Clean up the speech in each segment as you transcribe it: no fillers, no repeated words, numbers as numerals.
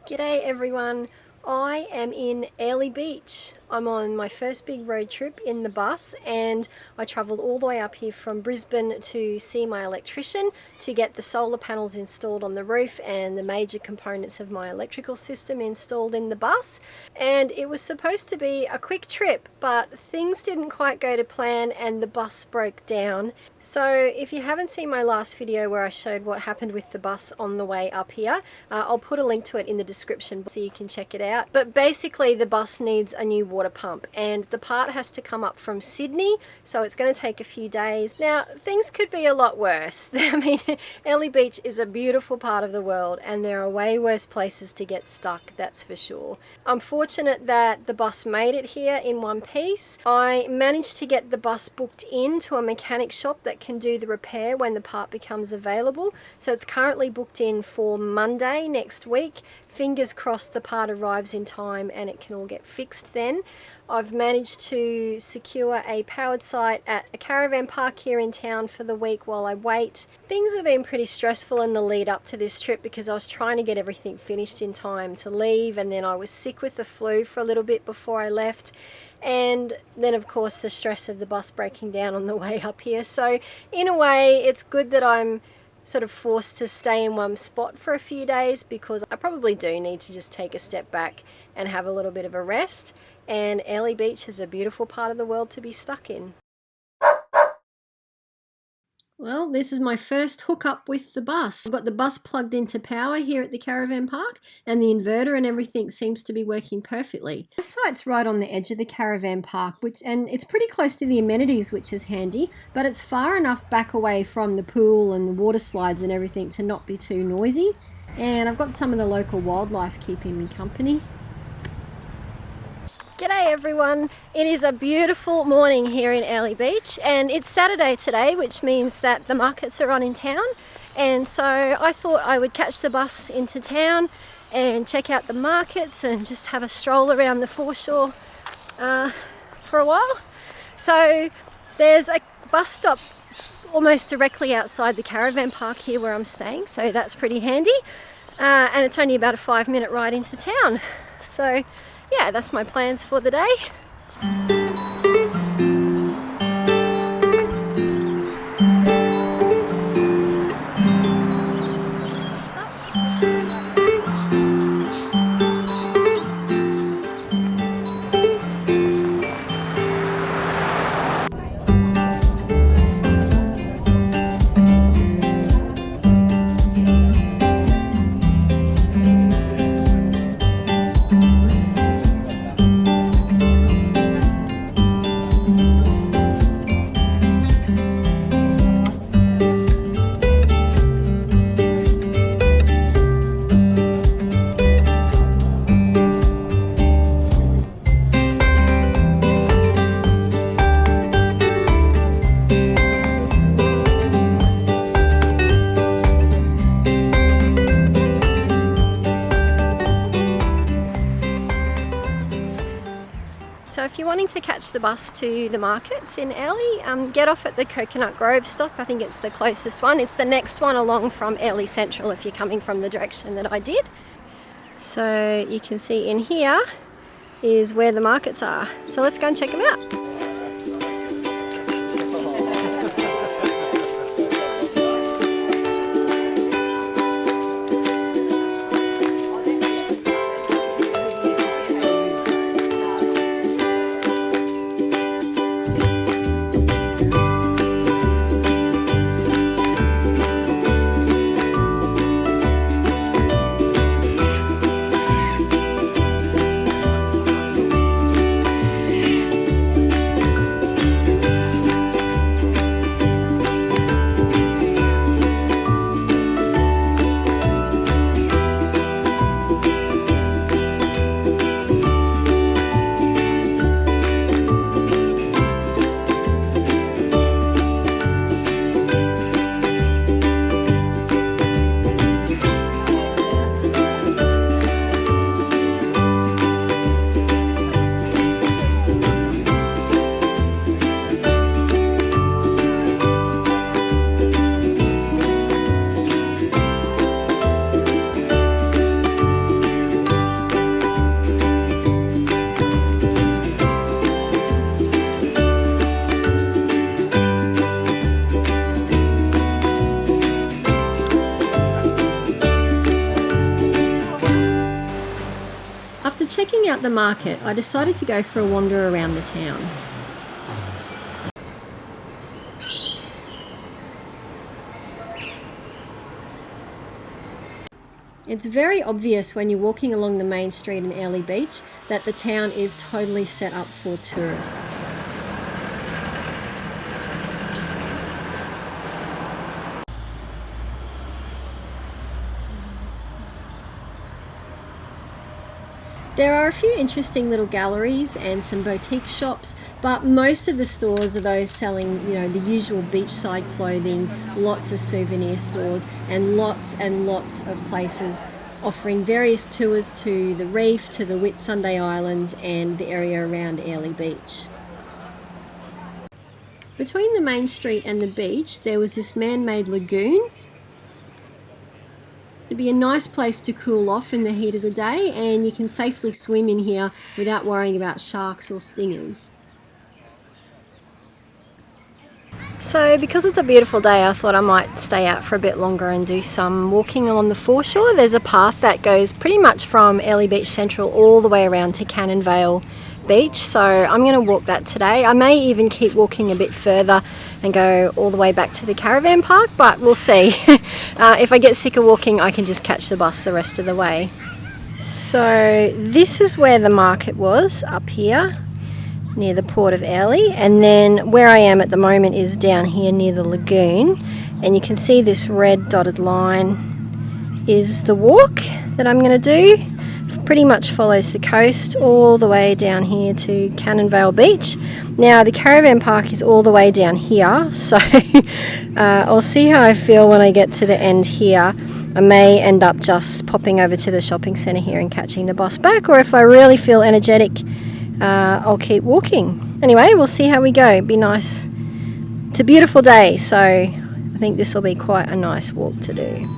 G'day everyone, I am in Airlie Beach. I'm on my first big road trip in the bus and I travelled all the way up here from Brisbane to see my electrician to get the solar panels installed on the roof and the major components of my electrical system installed in the bus. And it was supposed to be a quick trip, but things didn't quite go to plan and the bus broke down. So if you haven't seen my last video where I showed what happened with the bus on the way up here, I'll put a link to it in the description so you can check it out. But basically the bus needs a new water pump and the part has to come up from Sydney, so it's going to take a few days. Now things could be a lot worse. I mean, Airlie Beach is a beautiful part of the world and there are way worse places to get stuck, that's for sure. I'm fortunate that the bus made it here in one piece. I managed to get the bus booked in to a mechanic shop that can do the repair when the part becomes available, so it's currently booked in for Monday next week. Fingers crossed the part arrives in time and it can all get fixed then. I've managed to secure a powered site at a caravan park here in town for the week while I wait. Things have been pretty stressful in the lead up to this trip because I was trying to get everything finished in time to leave, and then I was sick with the flu for a little bit before I left. And then of course the stress of the bus breaking down on the way up here. So in a way it's good that I'm sort of forced to stay in one spot for a few days, because I probably do need to just take a step back and have a little bit of a rest. And Airlie Beach is a beautiful part of the world to be stuck in. Well, this is my first hookup with the bus. I've got the bus plugged into power here at the caravan park and the inverter and everything seems to be working perfectly. The site's right on the edge of the caravan park, and it's pretty close to the amenities, which is handy, but it's far enough back away from the pool and the water slides and everything to not be too noisy. And I've got some of the local wildlife keeping me company. G'day everyone, it is a beautiful morning here in Airlie Beach and it's Saturday today, which means that the markets are on in town, and so I thought I would catch the bus into town and check out the markets and just have a stroll around the foreshore for a while. So there's a bus stop almost directly outside the caravan park here where I'm staying, so that's pretty handy, and it's only about a 5-minute ride into town. So yeah, that's my plans for the day. So if you're wanting to catch the bus to the markets in Airlie, get off at the Coconut Grove stop. I think it's the closest one. It's the next one along from Airlie Central if you're coming from the direction that I did. So you can see in here is where the markets are. So let's go and check them out. After checking out the market, I decided to go for a wander around the town. It's very obvious when you're walking along the main street in Airlie Beach that the town is totally set up for tourists. There are a few interesting little galleries and some boutique shops, but most of the stores are those selling, the usual beachside clothing, lots of souvenir stores, and lots of places offering various tours to the reef, to the Whitsunday Islands and the area around Airlie Beach. Between the main street and the beach, there was this man-made lagoon. It'd be a nice place to cool off in the heat of the day, and you can safely swim in here without worrying about sharks or stingers. So because it's a beautiful day, I thought I might stay out for a bit longer and do some walking along the foreshore. There's a path that goes pretty much from Airlie Beach Central all the way around to Cannonvale Beach, so I'm going to walk that today. I may even keep walking a bit further and go all the way back to the caravan park, but we'll see. If I get sick of walking, I can just catch the bus the rest of the way. So this is where the market was, up here near the port of Airlie, and then where I am at the moment is down here near the lagoon, and you can see this red dotted line is the walk that I'm going to do. Pretty much follows the coast all the way down here to Cannonvale Beach. Now the caravan park is all the way down here, so I'll see how I feel when I get to the end here. I may end up just popping over to the shopping centre here and catching the bus back, or if I really feel energetic, I'll keep walking. Anyway, we'll see how we go. It'd be nice. It's a beautiful day, so I think this will be quite a nice walk to do.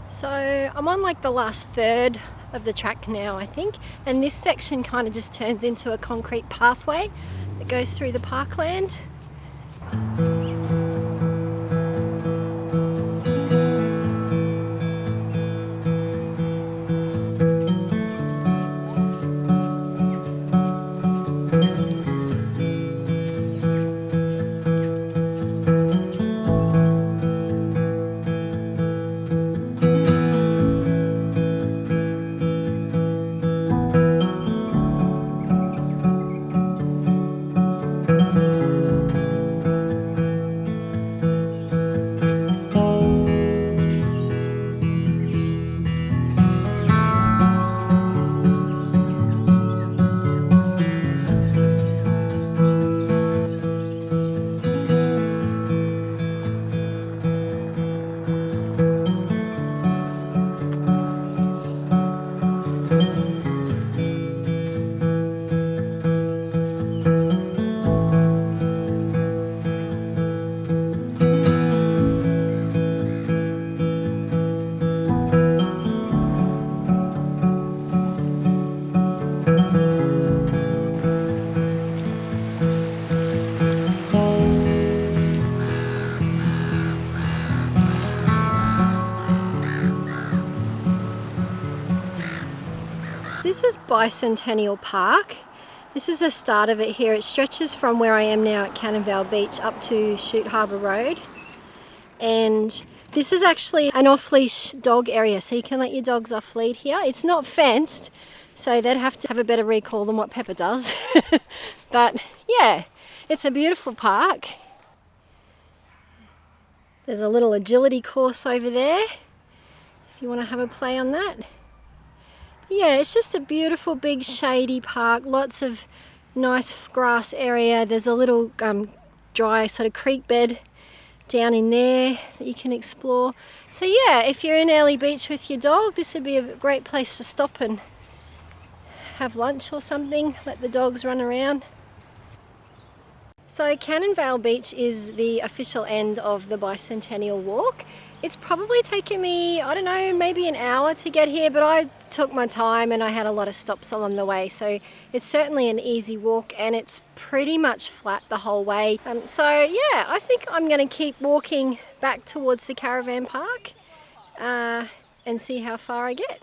So I'm on like the last third of the track now, I think, and this section kind of just turns into a concrete pathway that goes through the parkland. this is Bicentennial Park. This is the start of it here. It stretches from where I am now at Cannon Beach up to Shute Harbour Road. And this is actually an off-leash dog area, so you can let your dogs off-lead here. It's not fenced, so they'd have to have a better recall than what Pepper does. But yeah, it's a beautiful park. There's a little agility course over there, if you want to have a play on that. Yeah, it's just a beautiful big shady park, lots of nice grass area. There's a little dry sort of creek bed down in there that you can explore. So yeah, if you're in Airlie Beach with your dog, this would be a great place to stop and have lunch or something, let the dogs run around. So Cannon Beach is the official end of the Bicentennial Walk. It's probably taken me, I don't know, maybe an hour to get here, but I took my time and I had a lot of stops along the way. So it's certainly an easy walk and it's pretty much flat the whole way. So yeah, I think I'm going to keep walking back towards the caravan park and see how far I get.